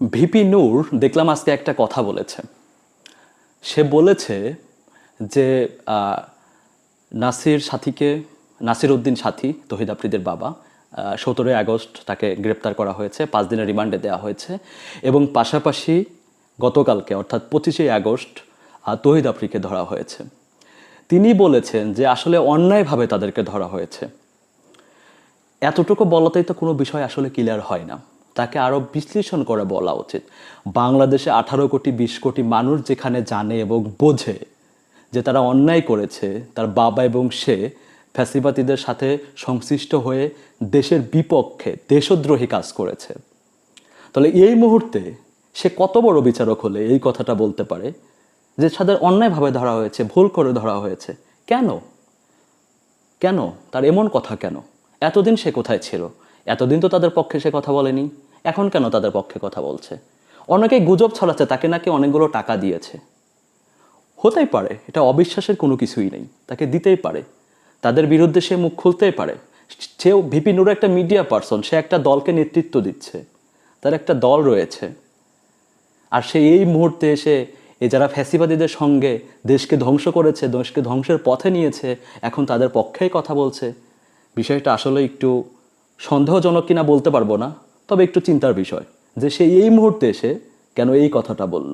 VP নূর দেখলাম আজকে একটা কথা বলেছে। সে বলেছে যে নাসির উদ্দিন সাথী, তহিদ আফ্রিদির বাবা, 17ই আগস্ট তাকে গ্রেপ্তার করা হয়েছে, 5 দিনের রিমান্ডে দেওয়া হয়েছে এবং পাশাপাশি গতকালকে অর্থাৎ 25শে আগস্ট তহিদ আফ্রিদিকে ধরা হয়েছে। তিনি বলেছেন যে আসলে অন্যায়ভাবে তাদেরকে ধরা হয়েছে। এতটুকু বলাতেই তো কোনো বিষয় আসলে ক্লিয়ার হয় না, তাকে আরও বিশ্লেষণ করে বলা উচিত। বাংলাদেশে 18 কোটি 20 কোটি মানুষ যেখানে জানে এবং বোঝে যে তারা অন্যায় করেছে, তার বাবা এবং সে ফ্যাসিবাদীদের সাথে সংশ্লিষ্ট হয়ে দেশের বিপক্ষে দেশদ্রোহী কাজ করেছে, তাহলে এই মুহূর্তে সে কত বড় বিচারক হলে এই কথাটা বলতে পারে যে তাদের অন্যায়ভাবে ধরা হয়েছে, ভুল করে ধরা হয়েছে? কেন কেন তার এমন কথা কেন? এতদিন সে কোথায় ছিল? এতদিন তো তাদের পক্ষে সে কথা বলেনি, এখন কেন তাদের পক্ষে কথা বলছে? অনেকেই গুজব ছড়াচ্ছে তাকে নাকি অনেকগুলো টাকা দিয়েছে। হতেই পারে, এটা অবিশ্বাসের কোনো কিছুই নেই, তাকে দিতেই পারে, তাদের বিরুদ্ধে সে মুখ খুলতেই পারে। সেও ভিপি নুর একটা মিডিয়া পার্সন, সে একটা দলকে নেতৃত্ব দিচ্ছে, তার একটা দল রয়েছে। আর সে এই মুহূর্তে এসে যারা ফ্যাসিবাদীদের সঙ্গে দেশকে ধ্বংস করেছে, দেশকে ধ্বংসের পথে নিয়েছে, এখন তাদের পক্ষেই কথা বলছে। বিষয়টা আসলে একটু সন্দেহজনক কিনা বলতে পারবো না, তবে একটু চিন্তার বিষয় যে সে এই মুহূর্তে এসে কেন এই কথাটা বলল।